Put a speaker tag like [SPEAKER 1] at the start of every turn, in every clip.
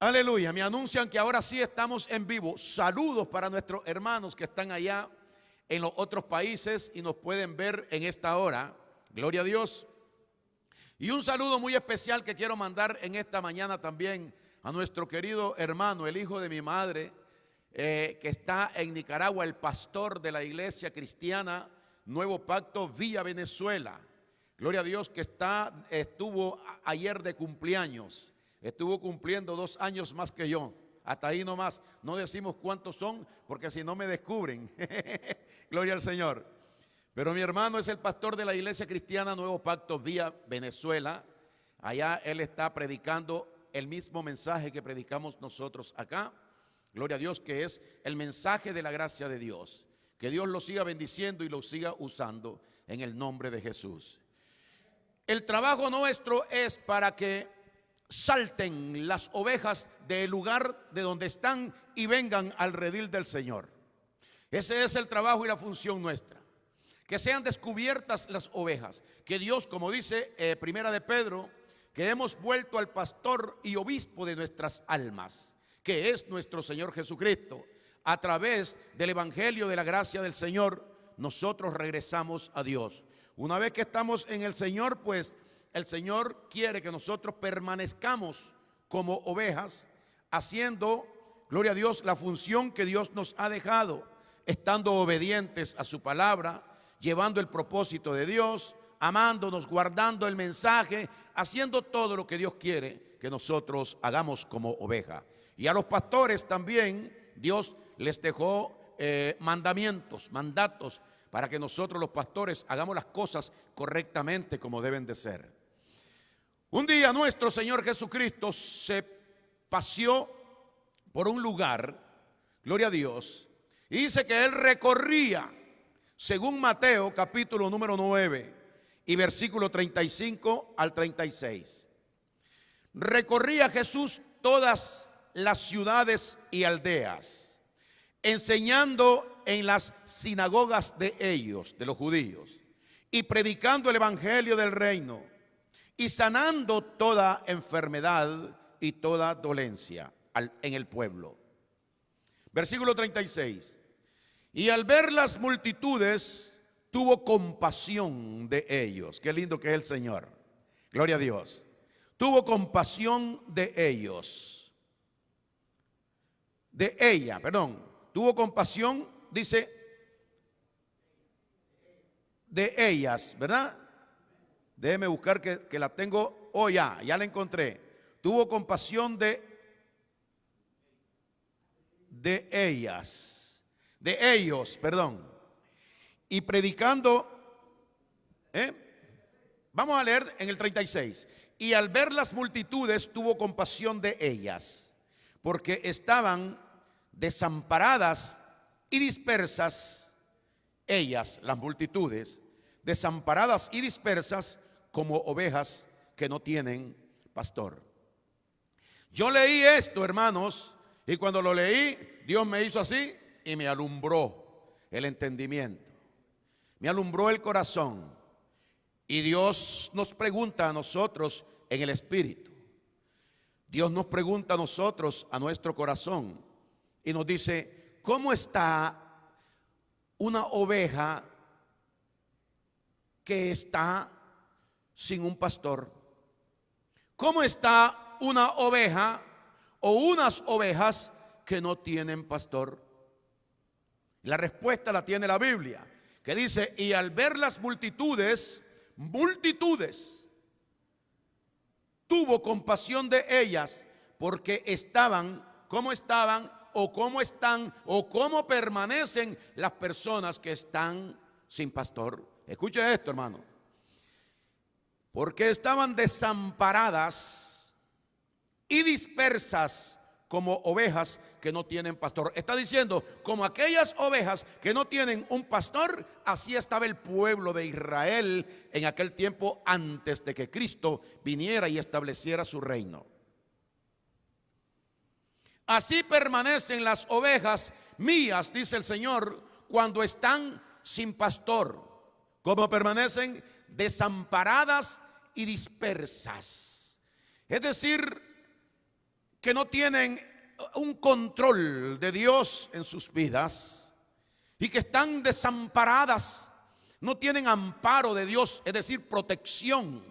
[SPEAKER 1] Aleluya, me anuncian que ahora sí estamos en vivo. Saludos para nuestros hermanos que están allá en los otros países y nos pueden ver en esta hora. Gloria a Dios. Y un saludo muy especial que quiero mandar en esta mañana también a nuestro querido hermano, el hijo de mi madre, que está en Nicaragua, el pastor de la iglesia cristiana Nuevo Pacto Villa Venezuela. Gloria a Dios, que estuvo ayer de cumpleaños. Estuvo cumpliendo 2 años más que yo. Hasta ahí nomás. No decimos cuántos son porque si no me descubren. Gloria al Señor. Pero mi hermano es el pastor de la iglesia cristiana Nuevo Pacto Vía Venezuela. Allá él está predicando el mismo mensaje que predicamos nosotros acá. Gloria a Dios, que es el mensaje de la gracia de Dios. Que Dios lo siga bendiciendo y lo siga usando en el nombre de Jesús. El trabajo nuestro es para que salten las ovejas del lugar de donde están y vengan al redil del Señor. Ese es el trabajo y la función nuestra. Que sean descubiertas las ovejas. Que Dios, como dice Primera de Pedro, que hemos vuelto al pastor y obispo de nuestras almas, que es nuestro Señor Jesucristo. A través del evangelio de la gracia del Señor, nosotros regresamos a Dios. Una vez que estamos en el Señor, pues el Señor quiere que nosotros permanezcamos como ovejas, haciendo, gloria a Dios, la función que Dios nos ha dejado, estando obedientes a su palabra, llevando el propósito de Dios, amándonos, guardando el mensaje, haciendo todo lo que Dios quiere que nosotros hagamos como oveja. Y a los pastores también Dios les dejó mandatos, para que nosotros los pastores hagamos las cosas correctamente como deben de ser. Un día nuestro Señor Jesucristo se paseó por un lugar, gloria a Dios, y dice que Él recorría, según Mateo capítulo número 9 y versículo 35 al 36. Recorría Jesús todas las ciudades y aldeas, enseñando en las sinagogas de ellos, de los judíos, y predicando el evangelio del reino, y sanando toda enfermedad y toda dolencia en el pueblo. Versículo 36. Y al ver las multitudes, tuvo compasión de ellos. Qué lindo que es el Señor. Gloria a Dios. Tuvo compasión de ellos. De ella, perdón. Tuvo compasión, dice, de ellas, ¿verdad? Déjeme buscar que la tengo. Oh, ya la encontré. Tuvo compasión de ellas, de ellos, perdón. Y predicando, vamos a leer en el 36. Y al ver las multitudes tuvo compasión de ellas, porque estaban desamparadas y dispersas, ellas, las multitudes, desamparadas y dispersas como ovejas que no tienen pastor. Yo leí esto, hermanos, y cuando lo leí, Dios me hizo así y me alumbró el entendimiento, me alumbró el corazón. Y Dios nos pregunta a nosotros en el espíritu, Dios nos pregunta a nosotros, a nuestro corazón, y nos dice: ¿cómo está una oveja que está sin un pastor? ¿Cómo está una oveja o unas ovejas que no tienen pastor? La respuesta la tiene la Biblia, que dice: y al ver las multitudes, tuvo compasión de ellas, porque estaban, ¿cómo estaban? O cómo están, o cómo permanecen las personas que están sin pastor. Escuche esto, hermano. Porque estaban desamparadas y dispersas como ovejas que no tienen pastor. Está diciendo, como aquellas ovejas que no tienen un pastor, así estaba el pueblo de Israel en aquel tiempo, antes de que Cristo viniera y estableciera su reino. Así permanecen las ovejas mías, dice el Señor, cuando están sin pastor. ¿Cómo permanecen? Desamparadas y dispersas. Es decir, que no tienen un control de Dios en sus vidas y que están desamparadas, no tienen amparo de Dios, es decir, protección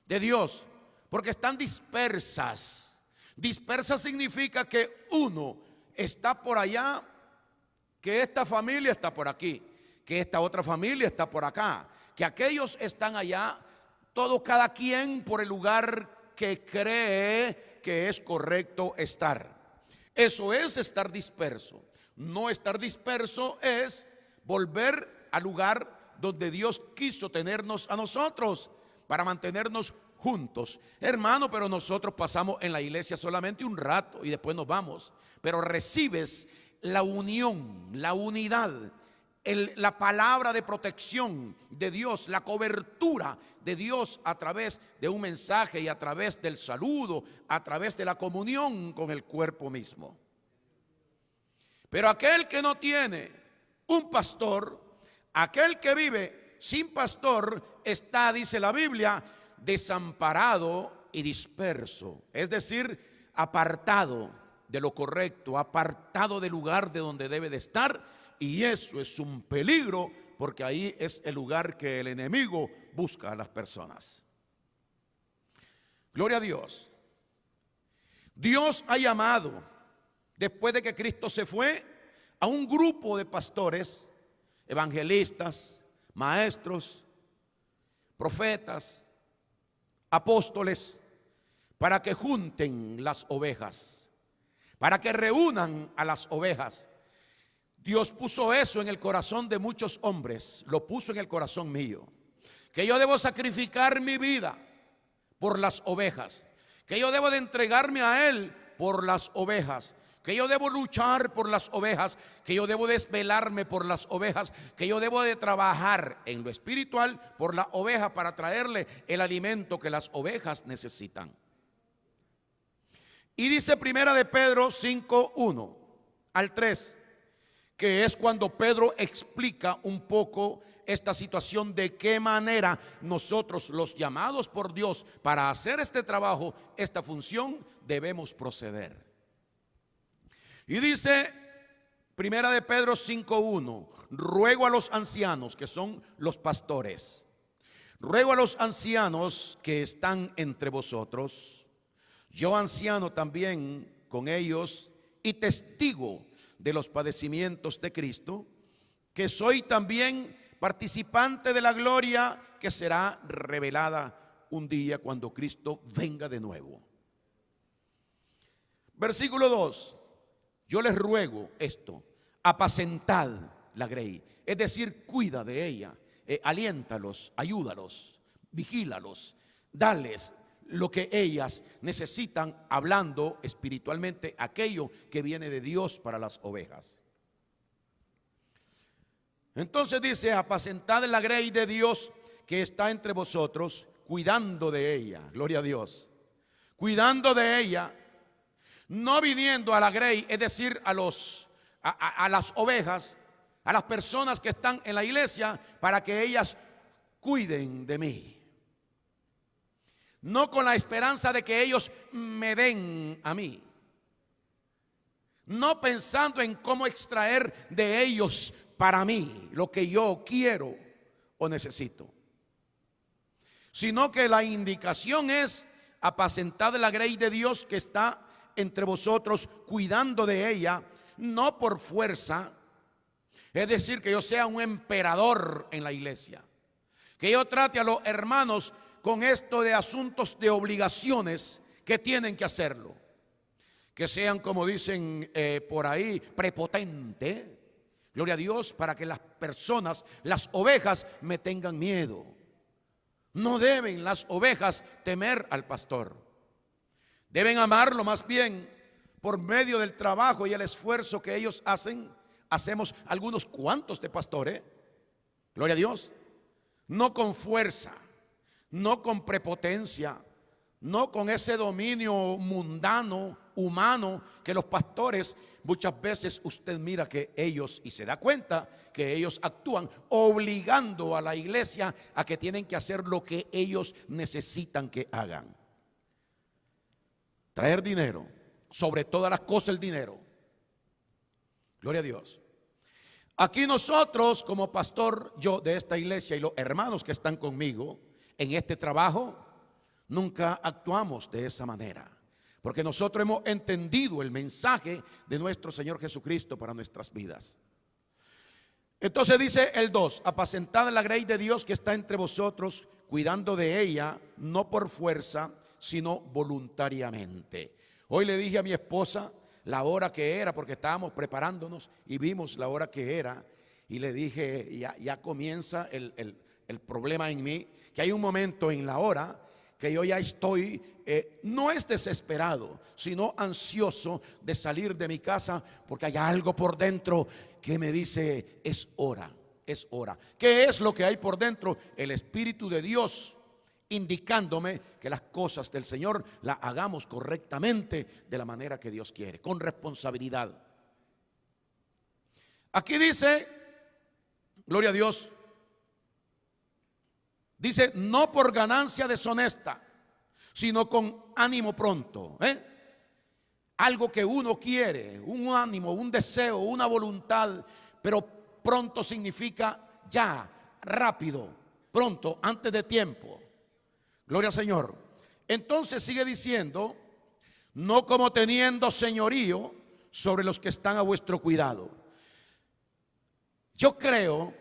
[SPEAKER 1] de Dios, porque están dispersas. Dispersas significa que uno está por allá, que esta familia está por aquí, que esta otra familia está por acá, que aquellos están allá, todo cada quien por el lugar que cree que es correcto estar. Eso es estar disperso. No estar disperso es volver al lugar donde Dios quiso tenernos a nosotros, para mantenernos juntos. Hermano, pero nosotros pasamos en la iglesia solamente un rato y después nos vamos. Pero recibes la unión, la unidad, la palabra de protección de Dios, la cobertura de Dios a través de un mensaje y a través del saludo, a través de la comunión con el cuerpo mismo. Pero aquel que no tiene un pastor, aquel que vive sin pastor, está, dice la Biblia, desamparado y disperso, es decir, apartado de lo correcto, apartado del lugar de donde debe de estar, y eso es un peligro, porque ahí es el lugar que el enemigo busca a las personas. Gloria a Dios. Dios ha llamado, después de que Cristo se fue, a un grupo de pastores, evangelistas, maestros, profetas, apóstoles, para que junten las ovejas, para que reúnan a las ovejas. Dios puso eso en el corazón de muchos hombres, lo puso en el corazón mío, que yo debo sacrificar mi vida por las ovejas, que yo debo de entregarme a Él por las ovejas, que yo debo luchar por las ovejas, que yo debo desvelarme por las ovejas, que yo debo de trabajar en lo espiritual por la oveja para traerle el alimento que las ovejas necesitan. Y dice Primera de Pedro 5:1 al 3, que es cuando Pedro explica un poco esta situación, de qué manera nosotros, los llamados por Dios para hacer este trabajo, esta función, debemos proceder. Y dice Primera de Pedro 5:1, ruego a los ancianos, que son los pastores, ruego a los ancianos que están entre vosotros, yo anciano también con ellos y testigo de los padecimientos de Cristo, que soy también participante de la gloria que será revelada un día cuando Cristo venga de nuevo. Versículo 2, yo les ruego esto, apacentad la grey, es decir, cuida de ella, aliéntalos, ayúdalos, vigílalos, dales lo que ellas necesitan, hablando espiritualmente aquello que viene de Dios para las ovejas. Entonces dice, apacentad la grey de Dios que está entre vosotros, cuidando de ella, gloria a Dios, cuidando de ella, no viniendo a la grey, es decir, a las ovejas, a las personas que están en la iglesia, para que ellas cuiden de mí. No con la esperanza de que ellos me den a mí, no pensando en cómo extraer de ellos para mí lo que yo quiero o necesito, sino que la indicación es apacentad la grey de Dios que está entre vosotros, cuidando de ella, no por fuerza, es decir, que yo sea un emperador en la iglesia, que yo trate a los hermanos con esto de asuntos de obligaciones que tienen que hacerlo, que sean, como dicen por ahí, prepotente, gloria a Dios, para que las personas, las ovejas, me tengan miedo. No deben las ovejas temer al pastor, deben amarlo. Más bien, por medio del trabajo y el esfuerzo que ellos hacen, hacemos algunos cuantos de pastores, gloria a Dios, no con fuerza, no con prepotencia, no con ese dominio mundano, humano, que los pastores muchas veces usted mira que ellos, y se da cuenta que ellos actúan obligando a la iglesia a que tienen que hacer lo que ellos necesitan que hagan. Traer dinero, sobre todas las cosas el dinero. Gloria a Dios. Aquí nosotros como pastor, yo de esta iglesia y los hermanos que están conmigo en este trabajo, nunca actuamos de esa manera. Porque nosotros hemos entendido el mensaje de nuestro Señor Jesucristo para nuestras vidas. Entonces dice el 2, apacentad la grey de Dios que está entre vosotros, cuidando de ella, no por fuerza, sino voluntariamente. Hoy le dije a mi esposa la hora que era, porque estábamos preparándonos y vimos la hora que era, y le dije, ya comienza el problema en mí, que hay un momento en la hora que yo ya estoy, no es desesperado, sino ansioso de salir de mi casa, porque hay algo por dentro que me dice, es hora, es hora. ¿Qué es lo que hay por dentro? El Espíritu de Dios indicándome que las cosas del Señor las hagamos correctamente, de la manera que Dios quiere, con responsabilidad. Aquí dice, gloria a Dios, dice, no por ganancia deshonesta, sino con ánimo pronto. Algo que uno quiere, un ánimo, un deseo, una voluntad, pero pronto significa ya, rápido, pronto, antes de tiempo. Gloria al Señor. Entonces sigue diciendo, no como teniendo señorío sobre los que están a vuestro cuidado. Yo creo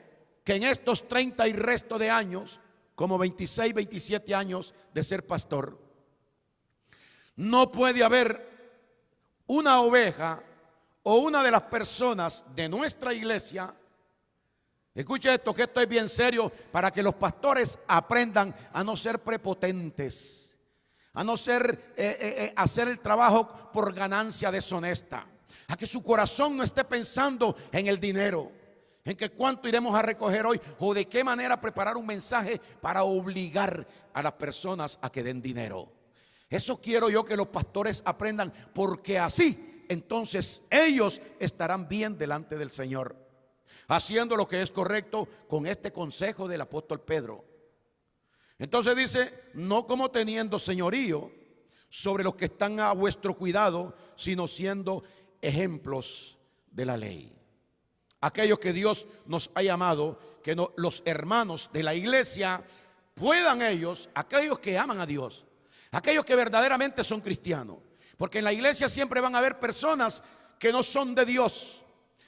[SPEAKER 1] que en estos 30 y resto de años, como 26, 27 años de ser pastor, no puede haber una oveja o una de las personas de nuestra iglesia. Escuche esto, que esto es bien serio, para que los pastores aprendan a no ser prepotentes, a no ser hacer el trabajo por ganancia deshonesta, a que su corazón no esté pensando en el dinero, en que cuánto iremos a recoger hoy, o de qué manera preparar un mensaje para obligar a las personas a que den dinero. Eso quiero yo que los pastores aprendan, porque así entonces ellos estarán bien delante del Señor, haciendo lo que es correcto con este consejo del apóstol Pedro. Entonces dice, no como teniendo señorío sobre los que están a vuestro cuidado, sino siendo ejemplos de la ley. Aquellos que Dios nos ha llamado, que los hermanos de la iglesia puedan ellos, aquellos que aman a Dios, aquellos que verdaderamente son cristianos, porque en la iglesia siempre van a haber personas que no son de Dios,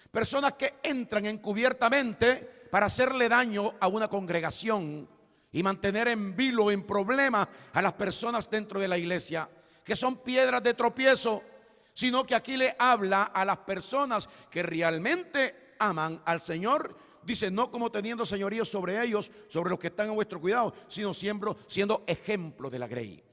[SPEAKER 1] personas que entran encubiertamente para hacerle daño a una congregación y mantener en vilo, en problema a las personas dentro de la iglesia, que son piedras de tropiezo, sino que aquí le habla a las personas que realmente aman al Señor. Dice, no como teniendo señorío sobre ellos, sobre los que están a vuestro cuidado, sino siendo ejemplo de la grey.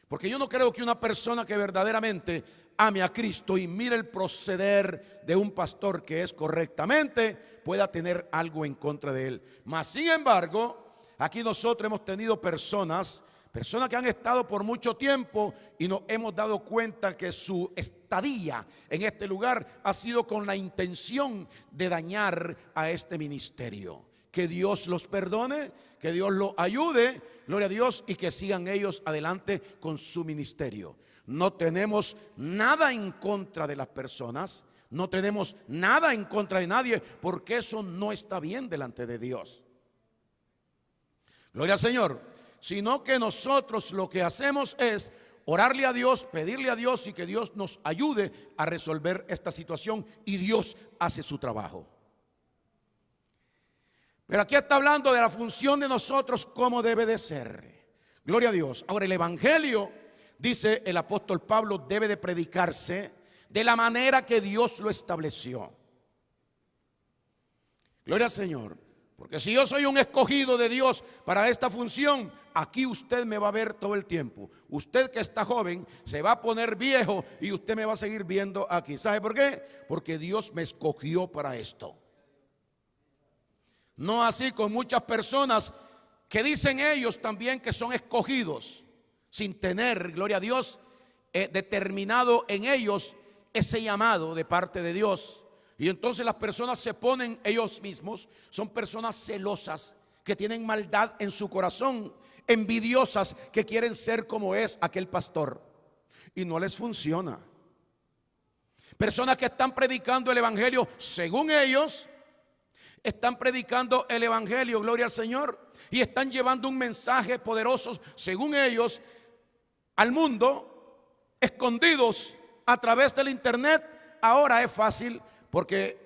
[SPEAKER 1] Porque yo no creo que una persona que verdaderamente ame a Cristo y mire el proceder de un pastor que es correctamente, pueda tener algo en contra de él. Mas sin embargo, aquí nosotros hemos tenido personas que han estado por mucho tiempo y nos hemos dado cuenta que su estadía en este lugar ha sido con la intención de dañar a este ministerio. Que Dios los perdone, que Dios los ayude, gloria a Dios, y que sigan ellos adelante con su ministerio. No tenemos nada en contra de las personas, no tenemos nada en contra de nadie, porque eso no está bien delante de Dios. Gloria al Señor. Sino que nosotros lo que hacemos es orarle a Dios, pedirle a Dios y que Dios nos ayude a resolver esta situación, y Dios hace su trabajo. Pero aquí está hablando de la función de nosotros, cómo debe de ser. Gloria a Dios. Ahora, el evangelio, dice el apóstol Pablo, debe de predicarse de la manera que Dios lo estableció. Gloria al Señor. Porque si yo soy un escogido de Dios para esta función, aquí usted me va a ver todo el tiempo. Usted que está joven se va a poner viejo y usted me va a seguir viendo aquí. ¿Sabe por qué? Porque Dios me escogió para esto. No así con muchas personas que dicen ellos también que son escogidos, sin tener, gloria a Dios, determinado en ellos ese llamado de parte de Dios. Y entonces las personas se ponen ellos mismos, son personas celosas, que tienen maldad en su corazón, envidiosas, que quieren ser como es aquel pastor. Y no les funciona. Personas que están predicando el evangelio según ellos, están predicando el evangelio, gloria al Señor, y están llevando un mensaje poderoso según ellos al mundo, escondidos a través del internet. Ahora es fácil porque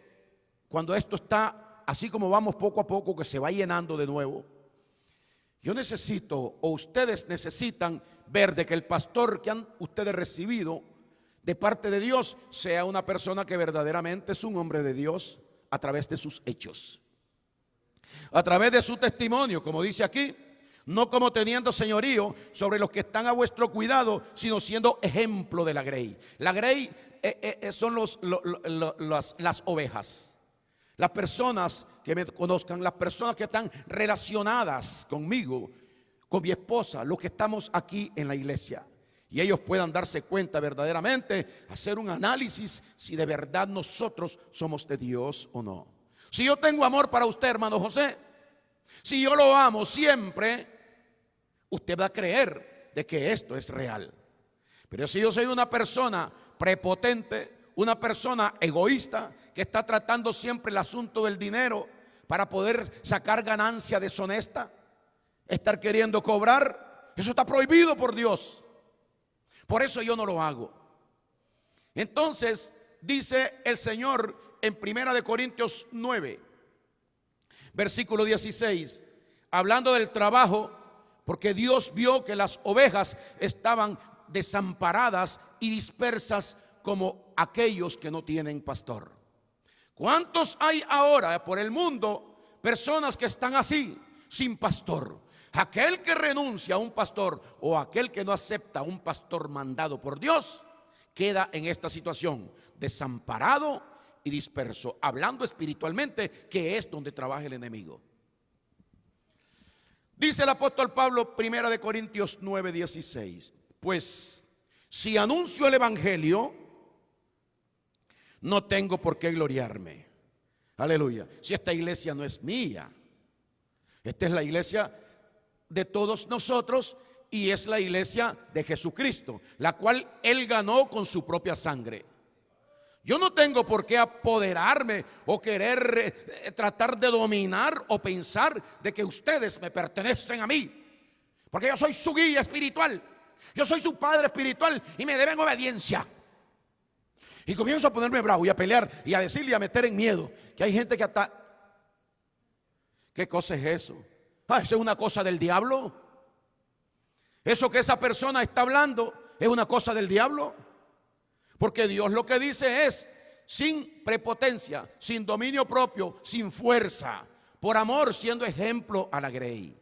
[SPEAKER 1] cuando esto está así como vamos poco a poco, que se va llenando de nuevo, yo necesito, o ustedes necesitan ver de que el pastor que han ustedes recibido de parte de Dios sea una persona que verdaderamente es un hombre de Dios a través de sus hechos, a través de su testimonio, como dice aquí, no como teniendo señorío sobre los que están a vuestro cuidado, sino siendo ejemplo de la grey. La grey son las ovejas, las personas que me conozcan, las personas que están relacionadas conmigo, con mi esposa, los que estamos aquí en la iglesia. Y ellos puedan darse cuenta verdaderamente, hacer un análisis si de verdad nosotros somos de Dios o no. Si yo tengo amor para usted, hermano José, si yo lo amo siempre, usted va a creer de que esto es real. Pero si yo soy una persona prepotente, una persona egoísta, que está tratando siempre el asunto del dinero para poder sacar ganancia deshonesta, estar queriendo cobrar, eso está prohibido por Dios. Por eso yo no lo hago. Entonces dice el Señor en 1 Corintios 9, versículo 16, hablando del trabajo, porque Dios vio que las ovejas estaban desamparadas y dispersas como aquellos que no tienen pastor. ¿Cuántos hay ahora por el mundo personas que están así, sin pastor? Aquel que renuncia a un pastor o aquel que no acepta a un pastor mandado por Dios queda en esta situación, desamparado y disperso, hablando espiritualmente, que es donde trabaja el enemigo. Dice el apóstol Pablo, 1 Corintios 9, 16, pues si anuncio el evangelio, no tengo por qué gloriarme. Aleluya. Si esta iglesia no es mía, esta es la iglesia de todos nosotros y es la iglesia de Jesucristo, la cual Él ganó con su propia sangre. Yo no tengo por qué apoderarme o querer tratar de dominar o pensar de que ustedes me pertenecen a mí, porque yo soy su guía espiritual, yo soy su padre espiritual y me deben obediencia. Y comienzo a ponerme bravo y a pelear y a decirle y a meter en miedo, que hay gente que hasta... ¿Qué cosa es eso? Eso es una cosa del diablo. Eso que esa persona está hablando es una cosa del diablo. Porque Dios lo que dice es, sin prepotencia, sin dominio propio, sin fuerza, por amor, siendo ejemplo a la grey.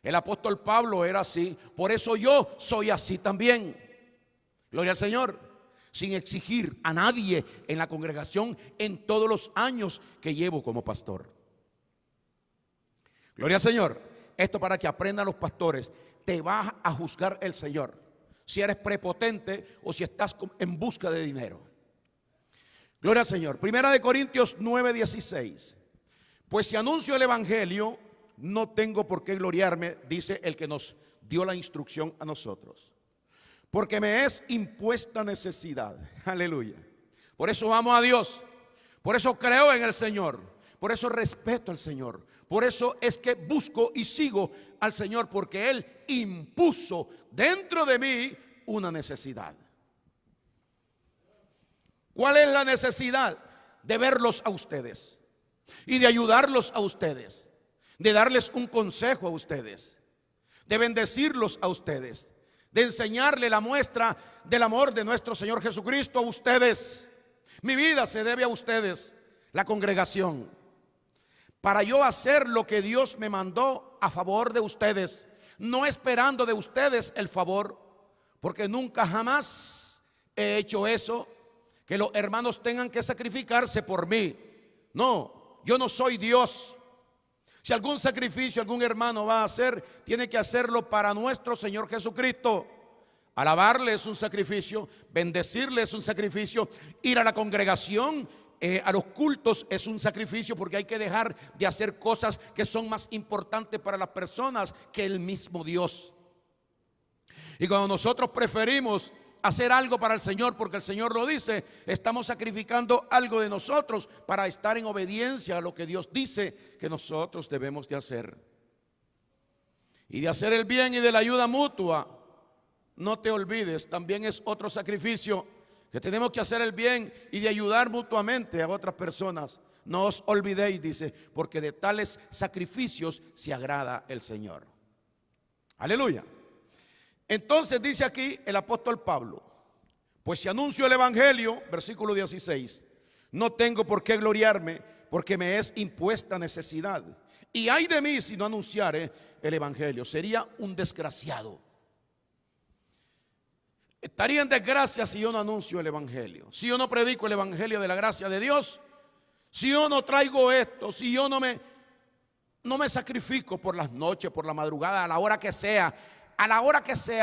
[SPEAKER 1] El apóstol Pablo era así, por eso yo soy así también. Gloria al Señor. Sin exigir a nadie en la congregación en todos los años que llevo como pastor. Gloria al Señor. Esto para que aprendan los pastores. Te va a juzgar el Señor si eres prepotente o si estás en busca de dinero. Gloria al Señor. 1 Corintios 9, 16. Pues si anuncio el evangelio, no tengo por qué gloriarme, dice el que nos dio la instrucción a nosotros. Porque me es impuesta necesidad. Aleluya. Por eso amo a Dios. Por eso creo en el Señor. Por eso respeto al Señor. Por eso es que busco y sigo al Señor. Porque Él impuso dentro de mí una necesidad. ¿Cuál es la necesidad? De verlos a ustedes. Y de ayudarlos a ustedes. De darles un consejo a ustedes. De bendecirlos a ustedes. De enseñarle la muestra del amor de nuestro Señor Jesucristo a ustedes. Mi vida se debe a ustedes, la congregación, para yo hacer lo que Dios me mandó a favor de ustedes, no esperando de ustedes el favor, porque nunca jamás he hecho eso, que los hermanos tengan que sacrificarse por mí. No, yo no soy Dios. Si algún sacrificio algún hermano va a hacer, tiene que hacerlo para nuestro Señor Jesucristo. Alabarle es un sacrificio, bendecirle es un sacrificio, ir a la congregación, a los cultos es un sacrificio, porque hay que dejar de hacer cosas que son más importantes para las personas que el mismo Dios. Y cuando nosotros preferimos hacer algo para el Señor porque el Señor lo dice, estamos sacrificando algo de nosotros para estar en obediencia a lo que Dios dice que nosotros debemos de hacer. Y de hacer el bien y de la ayuda mutua, no te olvides, también es otro sacrificio, que tenemos que hacer el bien y de ayudar mutuamente a otras personas. No os olvidéis, dice, porque de tales sacrificios se agrada el Señor. Aleluya. Entonces dice aquí el apóstol Pablo, pues si anuncio el evangelio, versículo 16, no tengo por qué gloriarme, porque me es impuesta necesidad. Y ay de mí si no anunciare el evangelio, sería un desgraciado. Estaría en desgracia si yo no anuncio el evangelio, si yo no predico el evangelio de la gracia de Dios, si yo no traigo esto, si yo no me sacrifico por las noches, por la madrugada, a la hora que sea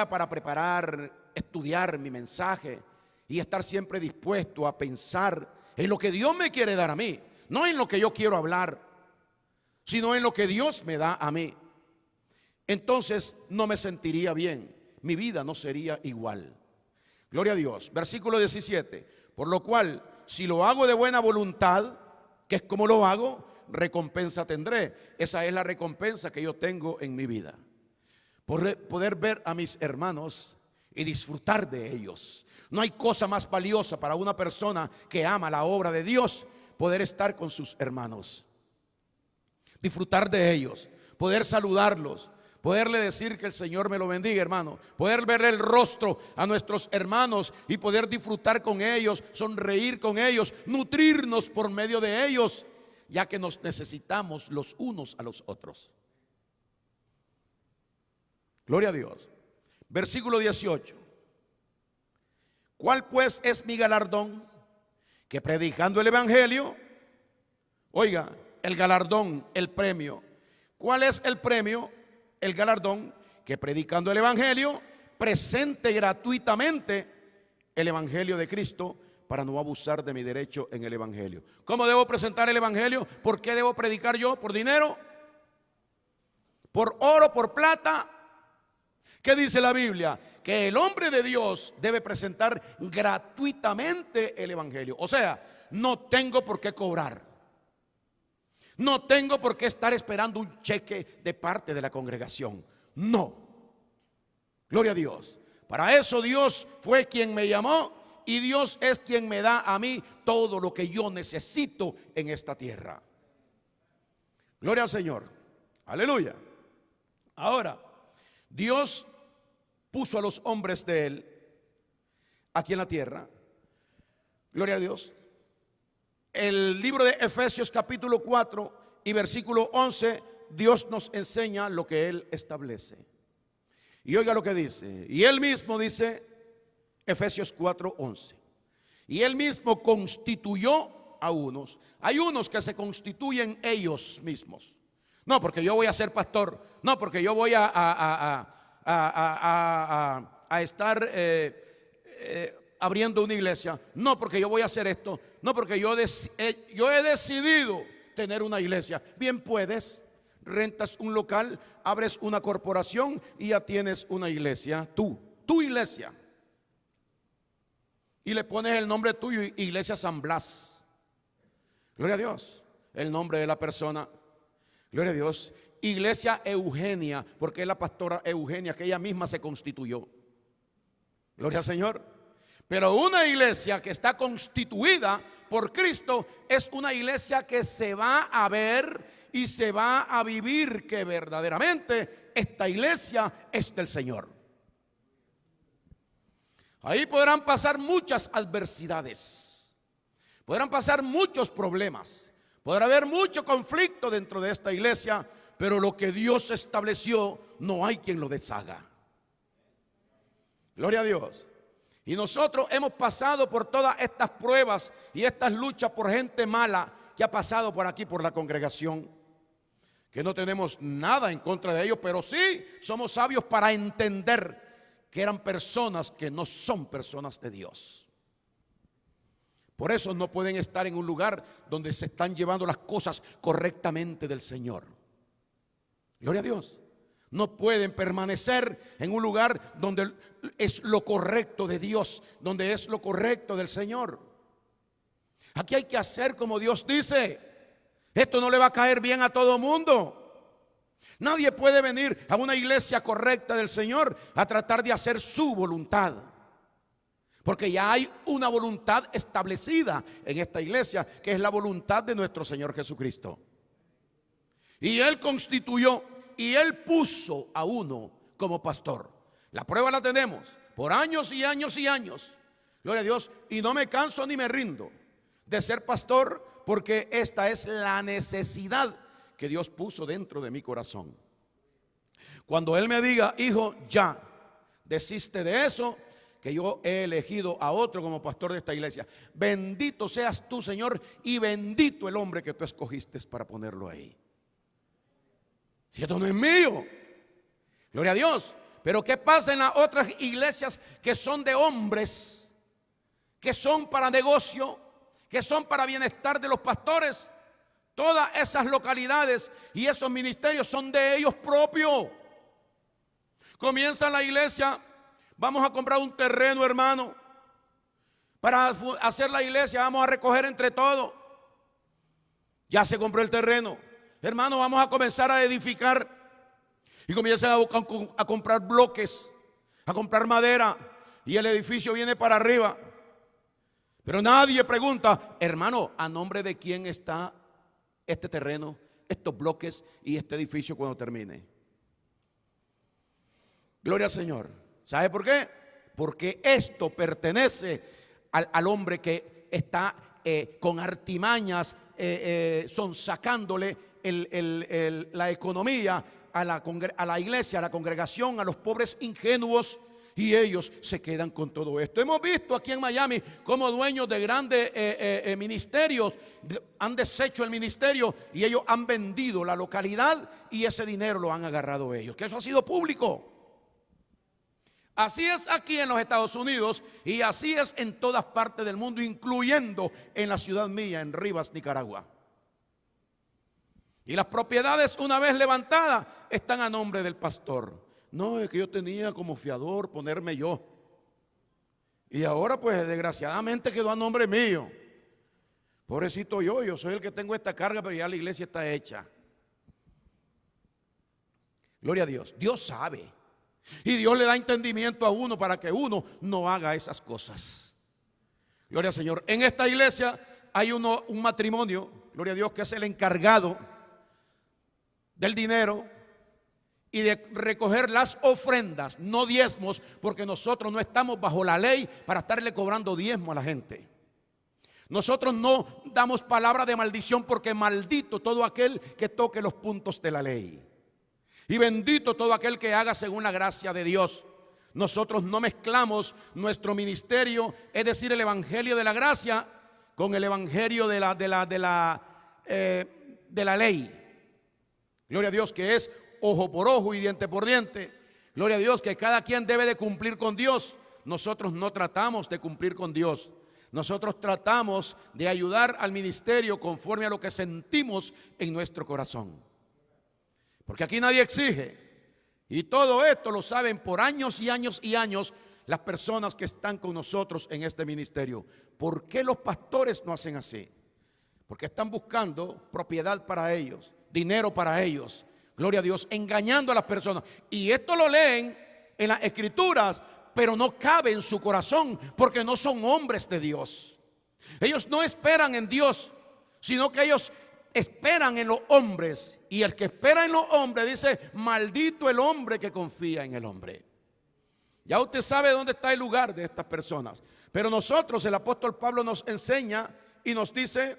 [SPEAKER 1] para preparar, estudiar mi mensaje y estar siempre dispuesto a pensar en lo que Dios me quiere dar a mí, no en lo que yo quiero hablar, sino en lo que Dios me da a mí. Entonces no me sentiría bien, mi vida no sería igual. Gloria a Dios. Versículo 17. Por lo cual, si lo hago de buena voluntad, que es como lo hago, recompensa tendré. Esa es la recompensa que yo tengo en mi vida. Poder ver a mis hermanos y disfrutar de ellos. No hay cosa más valiosa para una persona que ama la obra de Dios, poder estar con sus hermanos, disfrutar de ellos, poder saludarlos, poderle decir que el Señor me lo bendiga, hermano, poder verle el rostro a nuestros hermanos y poder disfrutar con ellos, sonreír con ellos, nutrirnos por medio de ellos, ya que nos necesitamos los unos a los otros. Gloria a Dios. Versículo 18. ¿Cuál pues es mi galardón? Que predicando el evangelio, oiga, el galardón, el premio. ¿Cuál es el premio? El galardón, que predicando el evangelio, presente gratuitamente el evangelio de Cristo, para no abusar de mi derecho en el evangelio. ¿Cómo debo presentar el evangelio? ¿Por qué debo predicar yo? ¿Por dinero? ¿Por oro? ¿Por plata? ¿Qué dice la Biblia? Que el hombre de Dios debe presentar gratuitamente el evangelio. O sea, no tengo por qué cobrar. No tengo por qué estar esperando un cheque de parte de la congregación. No. Gloria a Dios. Para eso Dios fue quien me llamó y Dios es quien me da a mí todo lo que yo necesito en esta tierra. Gloria al Señor. Aleluya. Ahora, Dios puso a los hombres de Él aquí en la tierra. Gloria a Dios. El libro de Efesios capítulo 4 y versículo 11, Dios nos enseña lo que Él establece. Y oiga lo que dice. Y Él mismo dice, Efesios 4:11. Y Él mismo constituyó a unos. Hay unos que se constituyen ellos mismos. No porque yo voy a ser pastor. No porque yo voy a estar abriendo una iglesia. No porque yo voy a hacer esto. No porque yo he decidido tener una iglesia. Bien puedes, rentas un local, abres una corporación y ya tienes una iglesia. Tu iglesia. Y le pones el nombre tuyo, Iglesia San Blas. Gloria a Dios. El nombre de la persona. Gloria a Dios. Iglesia Eugenia, porque es la pastora Eugenia, que ella misma se constituyó. Gloria al Señor. Pero una iglesia que está constituida por Cristo es una iglesia que se va a ver y se va a vivir que verdaderamente esta iglesia es del Señor. Ahí podrán pasar muchas adversidades, podrán pasar muchos problemas, podrá haber mucho conflicto dentro de esta iglesia, pero lo que Dios estableció no hay quien lo deshaga. Gloria a Dios. Y nosotros hemos pasado por todas estas pruebas y estas luchas por gente mala que ha pasado por aquí, por la congregación, que no tenemos nada en contra de ellos, pero sí somos sabios para entender que eran personas que no son personas de Dios. Por eso no pueden estar en un lugar donde se están llevando las cosas correctamente del Señor. Gloria a Dios. No pueden permanecer en un lugar donde es lo correcto de Dios, donde es lo correcto del Señor. Aquí hay que hacer como Dios dice. Esto no le va a caer bien a todo mundo. Nadie puede venir a una iglesia correcta del Señor a tratar de hacer su voluntad. Porque ya hay una voluntad establecida en esta iglesia, que es la voluntad de nuestro Señor Jesucristo. Y Él constituyó y Él puso a uno como pastor. La prueba la tenemos por años y años y años. Gloria a Dios. Y no me canso ni me rindo de ser pastor, porque esta es la necesidad que Dios puso dentro de mi corazón. Cuando Él me diga: hijo, ya desiste de eso, que yo he elegido a otro como pastor de esta iglesia. Bendito seas tú, Señor, y bendito el hombre que tú escogiste para ponerlo ahí. Si esto no es mío, gloria a Dios. Pero ¿qué pasa en las otras iglesias que son de hombres, que son para negocio, que son para bienestar de los pastores? Todas esas localidades y esos ministerios son de ellos propios. Comienza la iglesia: vamos a comprar un terreno, hermano, para hacer la iglesia, vamos a recoger entre todos. Ya se compró el terreno, hermano, vamos a comenzar a edificar. Y comienzan a comprar bloques, a comprar madera, y el edificio viene para arriba. Pero nadie pregunta: hermano, ¿a nombre de quién está este terreno, estos bloques y este edificio cuando termine? Gloria al Señor. ¿Sabe por qué? Porque esto pertenece al hombre que está con artimañas sonsacándole la economía a la iglesia, a la congregación, a los pobres ingenuos, y ellos se quedan con todo esto. Hemos visto aquí en Miami cómo dueños de grandes ministerios han deshecho el ministerio y ellos han vendido la localidad y ese dinero lo han agarrado ellos, que eso ha sido público. Así es aquí en los Estados Unidos y así es en todas partes del mundo, incluyendo en la ciudad mía, en Rivas, Nicaragua. Y las propiedades, una vez levantadas, están a nombre del pastor. No, es que yo tenía como fiador ponerme yo. Y ahora pues desgraciadamente quedó a nombre mío. Pobrecito yo soy el que tengo esta carga, pero ya la iglesia está hecha. Gloria a Dios. Dios sabe. Y Dios le da entendimiento a uno para que uno no haga esas cosas. Gloria al Señor. En esta iglesia hay un matrimonio, gloria a Dios, que es el encargado del dinero y de recoger las ofrendas, no diezmos, porque nosotros no estamos bajo la ley para estarle cobrando diezmo a la gente. Nosotros no damos palabra de maldición, porque maldito todo aquel que toque los puntos de la ley. Y bendito todo aquel que haga según la gracia de Dios. Nosotros no mezclamos nuestro ministerio, es decir, el evangelio de la gracia, con el evangelio de la ley. Gloria a Dios, que es ojo por ojo y diente por diente. Gloria a Dios, que cada quien debe de cumplir con Dios. Nosotros no tratamos de cumplir con Dios. Nosotros tratamos de ayudar al ministerio conforme a lo que sentimos en nuestro corazón. Porque aquí nadie exige. Y todo esto lo saben por años y años y años las personas que están con nosotros en este ministerio. ¿Por qué los pastores no hacen así? Porque están buscando propiedad para ellos, dinero para ellos. Gloria a Dios, engañando a las personas. Y esto lo leen en las escrituras, pero no cabe en su corazón, porque no son hombres de Dios. Ellos no esperan en Dios, sino que ellos esperan en los hombres. Y el que espera en los hombres dice: maldito el hombre que confía en el hombre. Ya usted sabe dónde está el lugar de estas personas. Pero nosotros, el apóstol Pablo nos enseña y nos dice,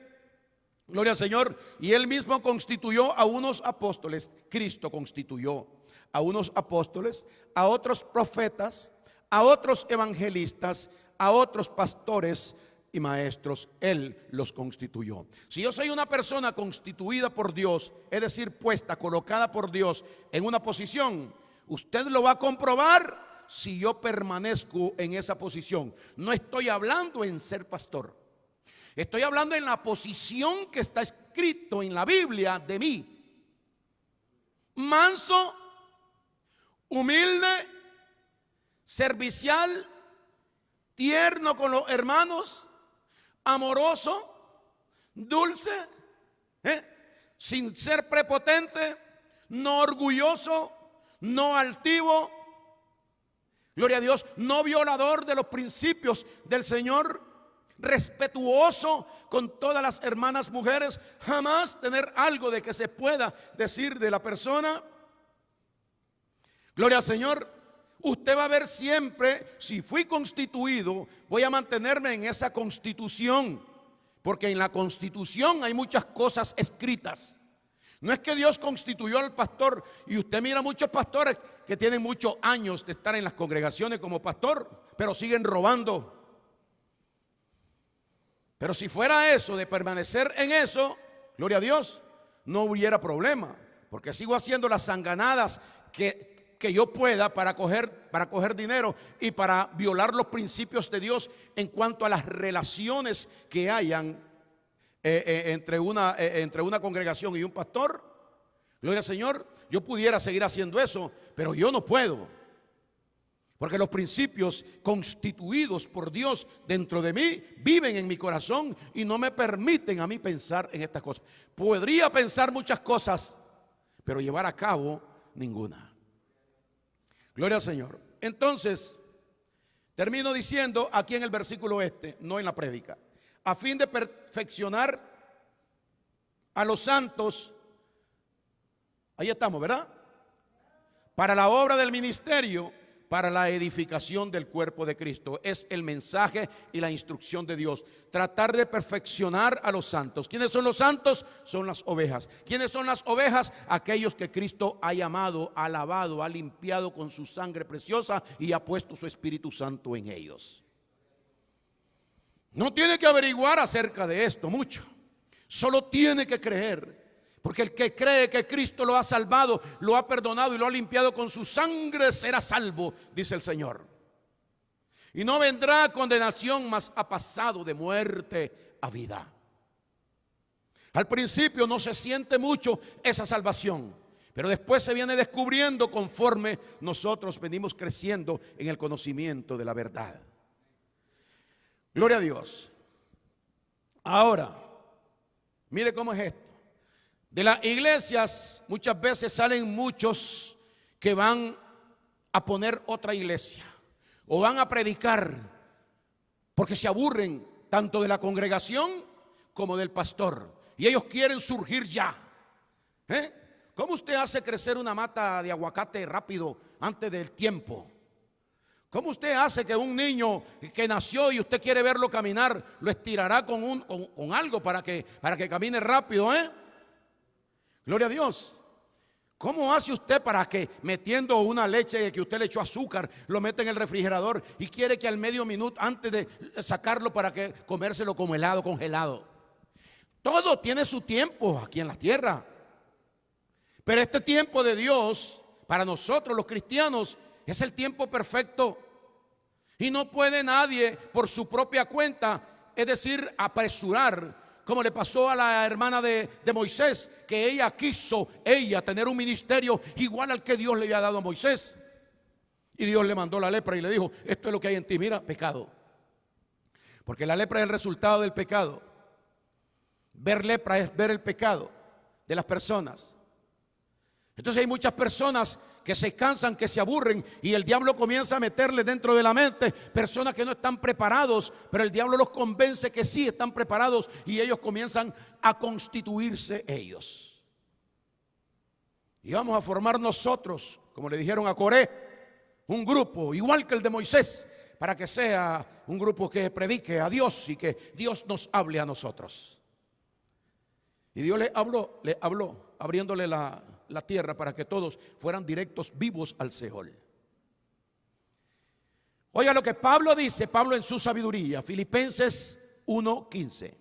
[SPEAKER 1] gloria al Señor, y él mismo constituyó a unos apóstoles. Cristo constituyó a unos apóstoles, a otros profetas, a otros evangelistas, a otros pastores y maestros. Él los constituyó. Si yo soy una persona constituida por Dios, es decir, puesta, colocada por Dios en una posición, usted lo va a comprobar si yo permanezco en esa posición. No estoy hablando en ser pastor, estoy hablando en la posición que está escrito en la Biblia de mí: manso humilde, servicial, tierno con los hermanos, amoroso, dulce, sin ser prepotente, no orgulloso, no altivo, gloria a Dios, no violador de los principios del Señor, respetuoso con todas las hermanas mujeres, jamás tener algo de que se pueda decir de la persona. Gloria al Señor. Usted va a ver siempre, si fui constituido, voy a mantenerme en esa constitución, porque en la constitución hay muchas cosas escritas. No es que Dios constituyó al pastor, y usted mira muchos pastores que tienen muchos años de estar en las congregaciones como pastor, pero siguen robando. Pero si fuera eso, de permanecer en eso, gloria a Dios, no hubiera problema, porque sigo haciendo las sanganadas que yo pueda para coger dinero y para violar los principios de Dios en cuanto a las relaciones que hayan entre una congregación y un pastor. Gloria al Señor. Yo pudiera seguir haciendo eso, pero yo no puedo, porque los principios constituidos por Dios dentro de mí viven en mi corazón y no me permiten a mí pensar en estas cosas. Podría pensar muchas cosas, pero llevar a cabo ninguna. Gloria al Señor. Entonces, termino diciendo aquí en el versículo no en la prédica, a fin de perfeccionar a los santos, ahí estamos, ¿verdad? Para la obra del ministerio, para la edificación del cuerpo de Cristo. Es el mensaje y la instrucción de Dios. Tratar de perfeccionar a los santos. ¿Quiénes son los santos? Son las ovejas. ¿Quiénes son las ovejas? Aquellos que Cristo ha llamado, ha lavado, ha limpiado con su sangre preciosa y ha puesto su Espíritu Santo en ellos. No tiene que averiguar acerca de esto mucho. Solo tiene que creer. Porque el que cree que Cristo lo ha salvado, lo ha perdonado y lo ha limpiado con su sangre será salvo, dice el Señor. Y no vendrá condenación, mas ha pasado de muerte a vida. Al principio no se siente mucho esa salvación, pero después se viene descubriendo conforme nosotros venimos creciendo en el conocimiento de la verdad. Gloria a Dios. Ahora, mire cómo es esto. De las iglesias muchas veces salen muchos que van a poner otra iglesia o van a predicar porque se aburren tanto de la congregación como del pastor y ellos quieren surgir ya. ¿Cómo usted hace crecer una mata de aguacate rápido antes del tiempo? ¿Cómo usted hace que un niño que nació y usted quiere verlo caminar lo estirará con algo para que camine rápido? Gloria a Dios. ¿Cómo hace usted para que metiendo una leche que usted le echó azúcar, lo mete en el refrigerador y quiere que al medio minuto antes de sacarlo para que comérselo como helado, congelado? Todo tiene su tiempo aquí en la tierra. Pero este tiempo de Dios, para nosotros los cristianos, es el tiempo perfecto. Y no puede nadie por su propia cuenta, es decir, apresurar, como le pasó a la hermana de Moisés, que ella quiso tener un ministerio igual al que Dios le había dado a Moisés. Y Dios le mandó la lepra y le dijo: esto es lo que hay en ti, mira, pecado. Porque la lepra es el resultado del pecado. Ver lepra es ver el pecado de las personas. Entonces hay muchas personas que se cansan, que se aburren, y el diablo comienza a meterle dentro de la mente personas que no están preparados, pero el diablo los convence que sí están preparados y ellos comienzan a constituirse ellos. Y vamos a formar nosotros, como le dijeron a Coré, un grupo igual que el de Moisés, para que sea un grupo que predique a Dios y que Dios nos hable a nosotros. Y Dios le habló abriéndole la tierra para que todos fueran directos vivos al Seol. Oiga lo que Pablo dice, Pablo en su sabiduría, Filipenses 1:15.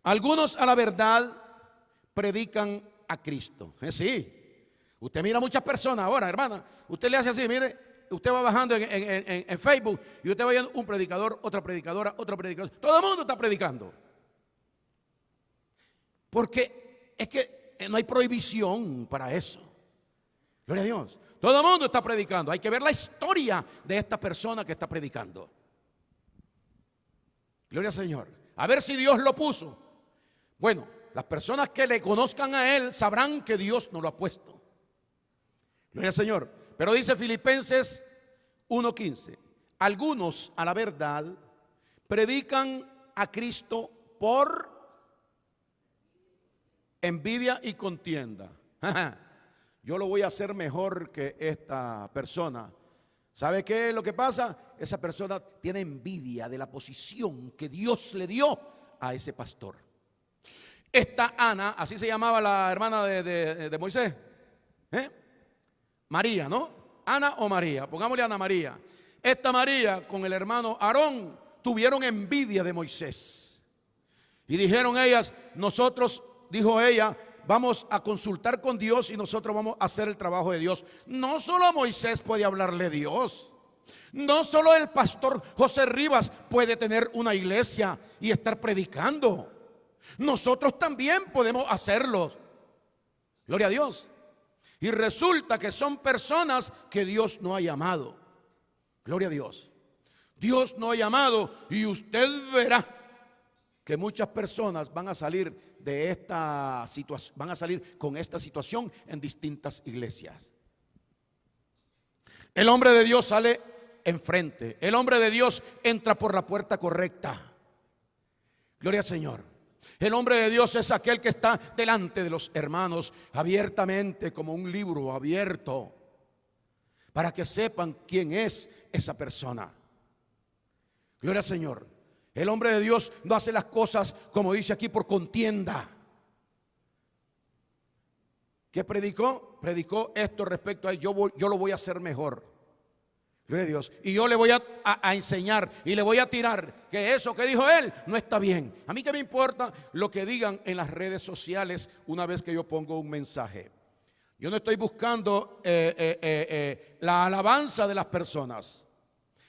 [SPEAKER 1] Algunos a la verdad predican a Cristo. Sí, usted mira muchas personas ahora, hermana, usted le hace así, mire, usted va bajando en Facebook y usted va viendo un predicador, otra predicadora, otro predicador, todo el mundo está predicando. Porque es que no hay prohibición para eso. Gloria a Dios. Todo el mundo está predicando. Hay que ver la historia de esta persona que está predicando. Gloria al Señor. A ver si Dios lo puso. Bueno, las personas que le conozcan a él sabrán que Dios no lo ha puesto. Gloria al Señor. Pero dice Filipenses 1:15. Algunos, a la verdad, predican a Cristo por envidia y contienda. Yo lo voy a hacer mejor que esta persona. ¿Sabe qué es lo que pasa? Esa persona tiene envidia de la posición que Dios le dio a ese pastor. Esta Ana, así se llamaba la hermana de Moisés, María, ¿no? Ana o María, pongámosle Ana María. Esta María con el hermano Aarón tuvieron envidia de Moisés. Y dijeron ellas, nosotros, dijo ella, vamos a consultar con Dios y nosotros vamos a hacer el trabajo de Dios. No solo Moisés puede hablarle a Dios. No solo el pastor José Rivas puede tener una iglesia y estar predicando. Nosotros también podemos hacerlo. Gloria a Dios. Y resulta que son personas que Dios no ha llamado. Gloria a Dios. Dios no ha llamado y usted verá que muchas personas van a salir de esta situación, van a salir con esta situación en distintas iglesias. El hombre de Dios sale enfrente. El hombre de Dios entra por la puerta correcta. Gloria al Señor. El hombre de Dios es aquel que está delante de los hermanos abiertamente, como un libro abierto, para que sepan quién es esa persona. Gloria al Señor. El hombre de Dios no hace las cosas, como dice aquí, por contienda. ¿Qué predicó? Predicó esto respecto a yo lo voy a hacer mejor. Gloria a Dios. Y yo le voy a enseñar y le voy a tirar que eso que dijo él no está bien. A mí qué me importa lo que digan en las redes sociales una vez que yo pongo un mensaje. Yo no estoy buscando la alabanza de las personas.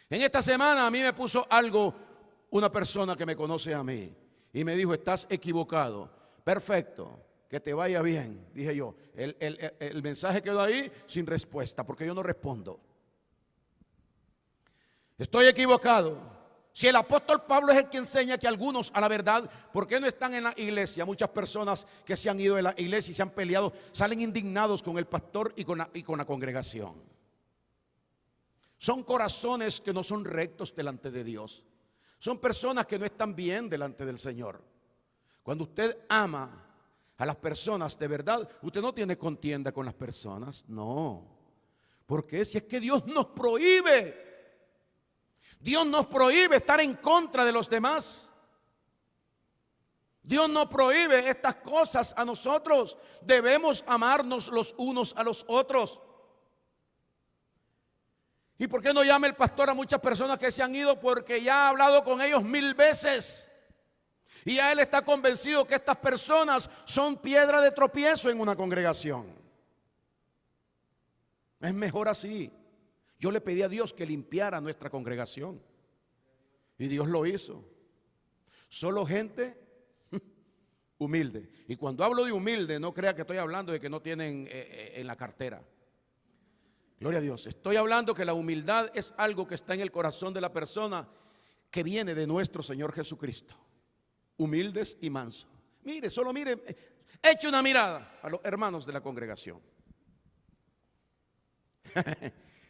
[SPEAKER 1] En esta semana a mí me puso algo una persona que me conoce a mí y me dijo, estás equivocado. Perfecto, que te vaya bien, dije yo. El mensaje quedó ahí sin respuesta porque yo no respondo. Estoy equivocado. Si el apóstol Pablo es el que enseña que algunos a la verdad, ¿por qué no están en la iglesia? Muchas personas que se han ido de la iglesia y se han peleado, salen indignados con el pastor y con la congregación. Son corazones que no son rectos delante de Dios. Son personas que no están bien delante del Señor. Cuando usted ama a las personas de verdad, usted no tiene contienda con las personas, no. Porque si es que Dios nos prohíbe. Dios nos prohíbe estar en contra de los demás. Dios nos prohíbe estas cosas a nosotros. Debemos amarnos los unos a los otros. ¿Y por qué no llama el pastor a muchas personas que se han ido? Porque ya ha hablado con ellos 1000 veces. Y ya él está convencido que estas personas son piedra de tropiezo en una congregación. Es mejor así. Yo le pedí a Dios que limpiara nuestra congregación y Dios lo hizo. Solo gente humilde. Y cuando hablo de humilde, no crea que estoy hablando de que no tienen en la cartera. Gloria a Dios. Estoy hablando que la humildad es algo que está en el corazón de la persona que viene de nuestro Señor Jesucristo. Humildes y mansos. Mire, solo mire, eche una mirada a los hermanos de la congregación.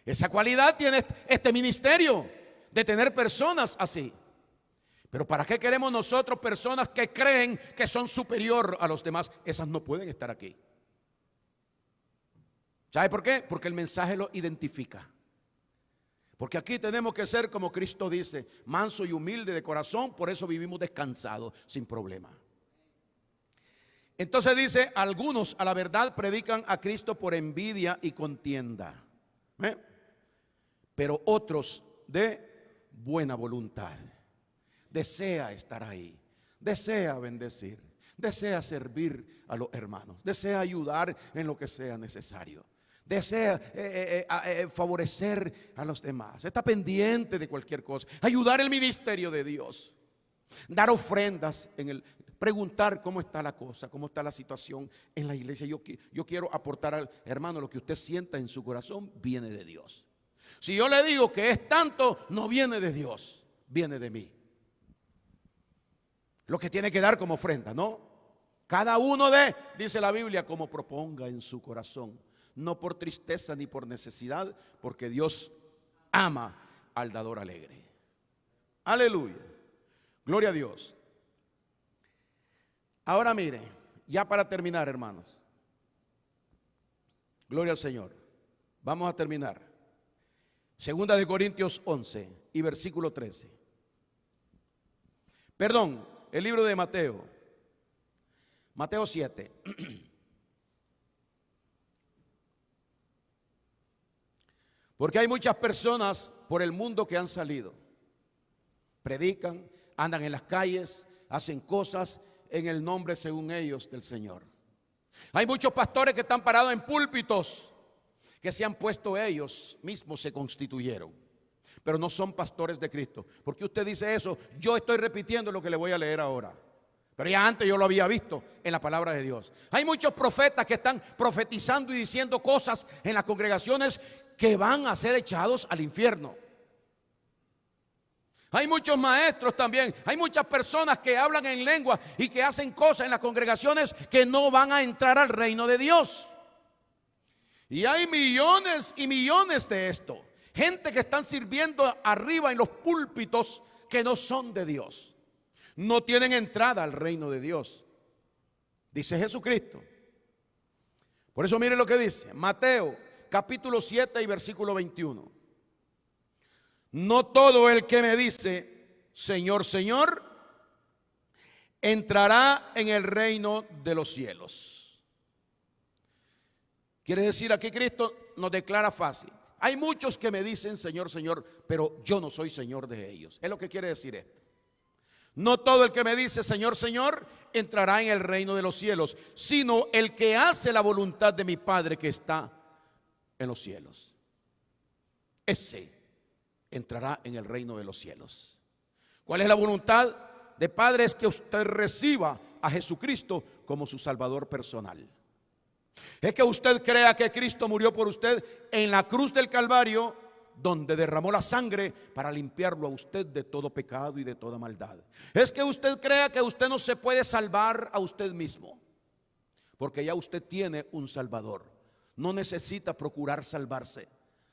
[SPEAKER 1] Esa cualidad tiene este ministerio de tener personas así. Pero ¿para qué queremos nosotros personas que creen que son superior a los demás? Esas no pueden estar aquí. ¿Sabe por qué? Porque el mensaje lo identifica. Porque aquí tenemos que ser como Cristo dice, manso y humilde de corazón, por eso vivimos descansados, sin problema. Entonces dice, algunos a la verdad predican a Cristo por envidia y contienda. Pero otros de buena voluntad. Desea estar ahí, desea bendecir, desea servir a los hermanos, desea ayudar en lo que sea necesario, desea favorecer a los demás, está pendiente de cualquier cosa, ayudar el ministerio de Dios. dar ofrendas preguntar cómo está la cosa, cómo está la situación en la iglesia. Yo quiero aportar al hermano, lo que usted sienta en su corazón viene de Dios. Si yo le digo que es tanto, no viene de Dios, viene de mí. Lo que tiene que dar como ofrenda, ¿no? Cada uno dice la Biblia, como proponga en su corazón, no por tristeza ni por necesidad, porque Dios ama al dador alegre. Aleluya, gloria a Dios. Ahora mire, ya para terminar, hermanos, gloria al Señor, vamos a terminar. Segunda de Corintios 11 y versículo 13. Perdón, el libro de Mateo, Mateo 7. Porque hay muchas personas por el mundo que han salido, predican, andan en las calles, hacen cosas en el nombre, según ellos, del Señor. Hay muchos pastores que están parados en púlpitos, que se han puesto ellos mismos, se constituyeron, pero no son pastores de Cristo. ¿Por qué usted dice eso? Yo estoy repitiendo lo que le voy a leer ahora, pero ya antes yo lo había visto en la palabra de Dios. Hay muchos profetas que están profetizando y diciendo cosas en las congregaciones que van a ser echados al infierno. Hay muchos maestros también, hay muchas personas que hablan en lengua y que hacen cosas en las congregaciones que no van a entrar al reino de Dios. Y hay millones y millones de esto. Gente que están sirviendo arriba en los púlpitos que no son de Dios. No tienen entrada al reino de Dios. Dice Jesucristo. Por eso mire lo que dice Mateo capítulo 7 y versículo 21. No todo el que me dice, Señor, Señor, entrará en el reino de los cielos. Quiere decir, aquí Cristo nos declara fácil. Hay muchos que me dicen, Señor, Señor, pero yo no soy Señor de ellos. Es lo que quiere decir esto. No todo el que me dice, Señor, Señor, entrará en el reino de los cielos, sino el que hace la voluntad de mi Padre que está en los cielos. Ese entrará en el reino de los cielos. ¿Cuál es la voluntad de Padre? Es que usted reciba a Jesucristo como su Salvador personal. Es que usted crea que Cristo murió por usted en la cruz del Calvario, donde derramó la sangre para limpiarlo a usted de todo pecado y de toda maldad. Es que usted crea que usted no se puede salvar a usted mismo, porque ya usted tiene un Salvador. No necesita procurar salvarse.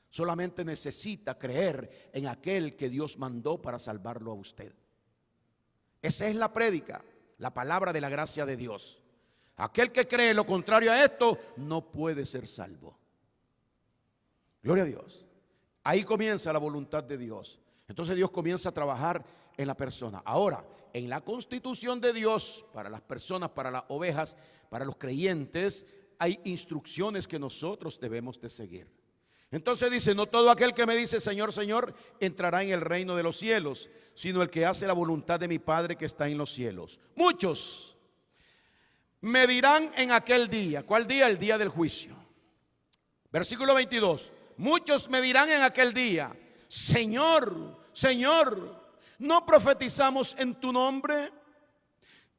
[SPEAKER 1] Solamente necesita creer en aquel que Dios mandó para salvarlo a usted. Esa es la prédica, la palabra de la gracia de Dios. Aquel que cree lo contrario a esto no puede ser salvo. Gloria a Dios. Ahí comienza la voluntad de Dios. Entonces Dios comienza a trabajar en la persona. Ahora, en la constitución de Dios, para las personas, para las ovejas, para los creyentes, hay instrucciones que nosotros debemos de seguir. Entonces dice, no todo aquel que me dice Señor, Señor, entrará en el reino de los cielos, sino el que hace la voluntad de mi Padre que está en los cielos. Muchos me dirán en aquel día. ¿Cuál día? El día del juicio. Versículo 22. Muchos me dirán en aquel día, Señor, Señor, ¿no profetizamos en tu nombre?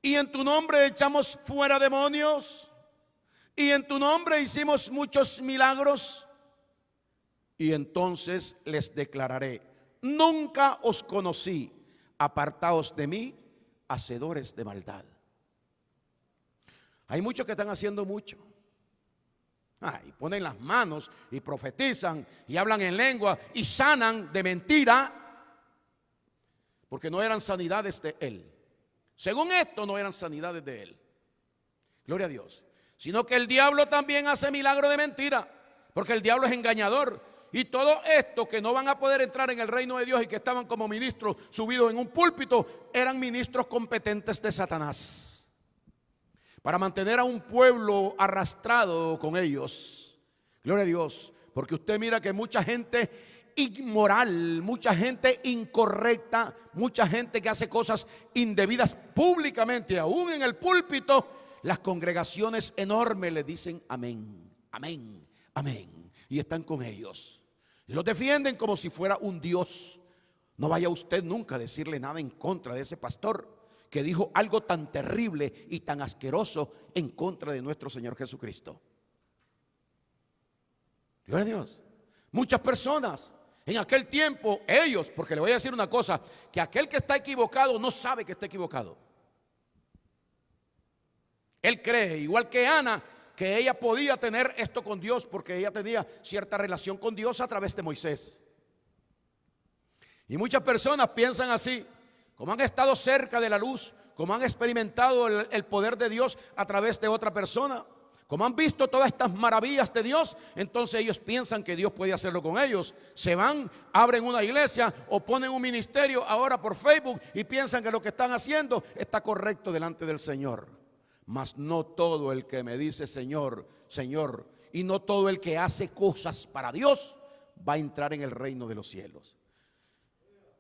[SPEAKER 1] Y en tu nombre echamos fuera demonios. Y en tu nombre hicimos muchos milagros. Y entonces les declararé, nunca os conocí, apartaos de mí, hacedores de maldad. Hay muchos que están haciendo mucho. Y ponen las manos y profetizan y hablan en lengua y sanan de mentira, porque no eran sanidades de él. Según esto, no eran sanidades de él. Gloria a Dios. Sino que el diablo también hace milagro de mentira, porque el diablo es engañador. Y todo esto que no van a poder entrar en el reino de Dios y que estaban como ministros subidos en un púlpito, eran ministros competentes de Satanás, para mantener a un pueblo arrastrado con ellos. Gloria a Dios. Porque usted mira que mucha gente inmoral, mucha gente incorrecta, mucha gente que hace cosas indebidas públicamente, aún en el púlpito, las congregaciones enormes le dicen amén, amén, amén, y están con ellos. Y los defienden como si fuera un Dios. No vaya usted nunca a decirle nada en contra de ese pastor que dijo algo tan terrible y tan asqueroso en contra de nuestro Señor Jesucristo. Gloria a Dios. Muchas personas en aquel tiempo, ellos, porque le voy a decir una cosa, que aquel que está equivocado no sabe que está equivocado. Él cree, igual que Ana, que ella podía tener esto con Dios porque ella tenía cierta relación con Dios a través de Moisés. Y muchas personas piensan así, como han estado cerca de la luz, como han experimentado el poder de Dios a través de otra persona, como han visto todas estas maravillas de Dios, entonces ellos piensan que Dios puede hacerlo con ellos. Se van, abren una iglesia o ponen un ministerio ahora por Facebook y piensan que lo que están haciendo está correcto delante del Señor. Mas no todo el que me dice Señor, Señor, y no todo el que hace cosas para Dios va a entrar en el reino de los cielos.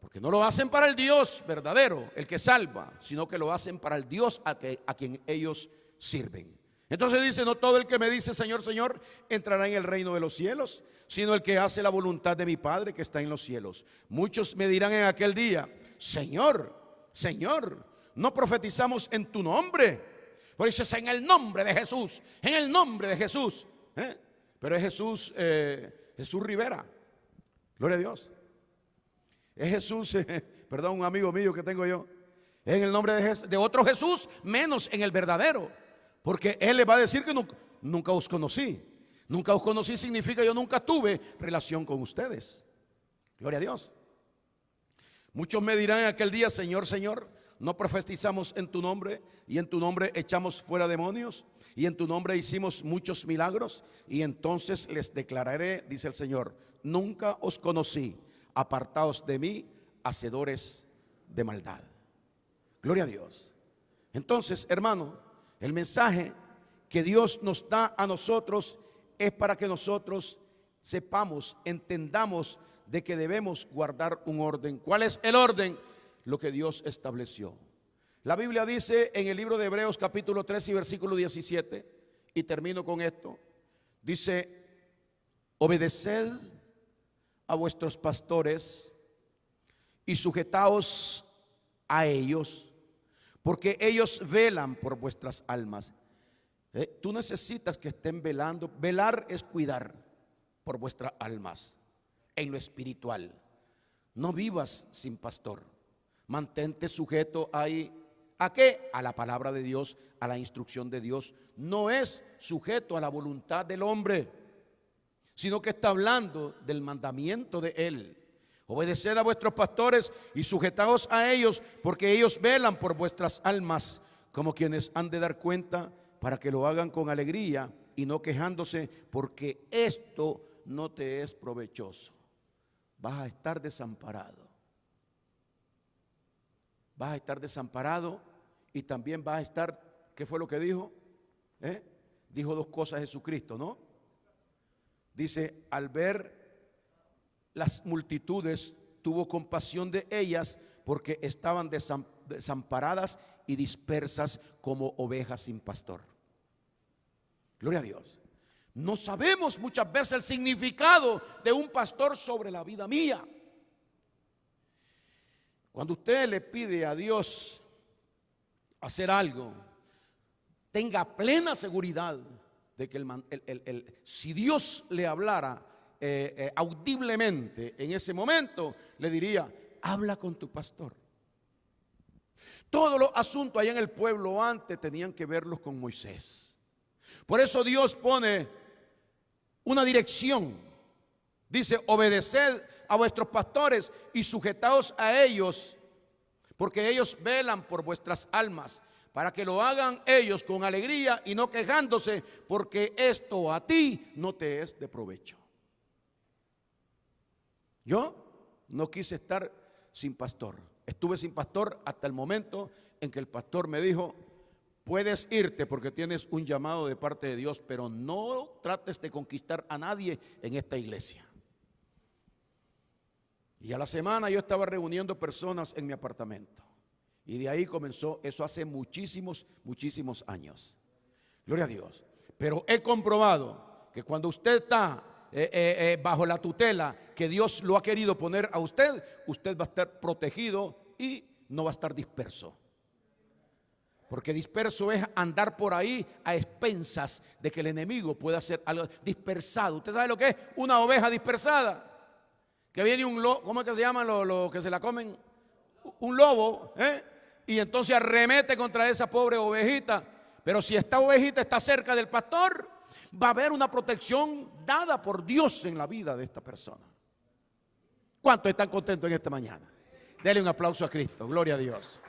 [SPEAKER 1] Porque no lo hacen para el Dios verdadero, el que salva, sino que lo hacen para el Dios a quien ellos sirven. Entonces dice, no todo el que me dice Señor, Señor, entrará en el reino de los cielos, sino el que hace la voluntad de mi Padre que está en los cielos. Muchos me dirán en aquel día, Señor, Señor, no profetizamos en tu nombre. Por eso es en el nombre de Jesús, en el nombre de Jesús. Pero es Jesús, Jesús Rivera, gloria a Dios. Es Jesús, perdón, un amigo mío que tengo yo, es en el nombre de otro Jesús, menos en el verdadero. Porque Él le va a decir que nunca os conocí. Nunca os conocí significa yo nunca tuve relación con ustedes. Gloria a Dios. Muchos me dirán en aquel día, Señor, Señor, no profetizamos en tu nombre, y en tu nombre echamos fuera demonios, y en tu nombre hicimos muchos milagros. Y entonces les declararé, dice el Señor, nunca os conocí, apartaos de mí, hacedores de maldad. Gloria a Dios. Entonces, hermano, el mensaje que Dios nos da a nosotros es para que nosotros sepamos, entendamos de que debemos guardar un orden. ¿Cuál es el orden? Lo que Dios estableció. La Biblia dice en el libro de Hebreos capítulo 3 y versículo 17, y termino con esto, dice, obedeced a vuestros pastores y sujetaos a ellos, porque ellos velan por vuestras almas. Tú necesitas que estén velando. Velar es cuidar por vuestras almas en lo espiritual. No vivas sin pastor. Mantente sujeto ahí. ¿A qué? A la palabra de Dios, a la instrucción de Dios. No es sujeto a la voluntad del hombre, sino que está hablando del mandamiento de Él. Obedeced a vuestros pastores y sujetaos a ellos, porque ellos velan por vuestras almas, como quienes han de dar cuenta, para que lo hagan con alegría y no quejándose, porque esto no te es provechoso. Vas a estar desamparado. Vas a estar desamparado y también vas a estar, ¿qué fue lo que dijo? Dijo dos cosas Jesucristo, ¿no? Dice, al ver las multitudes, tuvo compasión de ellas porque estaban desamparadas y dispersas como ovejas sin pastor. Gloria a Dios. No sabemos muchas veces el significado de un pastor sobre la vida mía. Cuando usted le pide a Dios hacer algo, tenga plena seguridad de que si Dios le hablara audiblemente en ese momento, le diría, habla con tu pastor. Todos los asuntos allá en el pueblo antes tenían que verlos con Moisés. Por eso Dios pone una dirección. Dice, obedeced a vuestros pastores y sujetaos a ellos, porque ellos velan por vuestras almas, para que lo hagan ellos con alegría y no quejándose, porque esto a ti no te es de provecho. Yo no quise estar sin pastor. Estuve sin pastor hasta el momento en que el pastor me dijo, puedes irte porque tienes un llamado de parte de Dios, pero no trates de conquistar a nadie en esta iglesia. Y a la semana yo estaba reuniendo personas en mi apartamento. Y de ahí comenzó, eso hace muchísimos años. Gloria a Dios. Pero he comprobado que cuando usted está bajo la tutela que Dios lo ha querido poner a usted, usted va a estar protegido y no va a estar disperso. Porque disperso es andar por ahí a expensas de que el enemigo pueda hacer algo dispersado. ¿Usted sabe lo que es una oveja dispersada? Que viene un lobo, ¿cómo es que se llaman los que se la comen? Un lobo, y entonces arremete contra esa pobre ovejita. Pero si esta ovejita está cerca del pastor, va a haber una protección dada por Dios en la vida de esta persona. ¿Cuántos están contentos en esta mañana? Dele un aplauso a Cristo, gloria a Dios.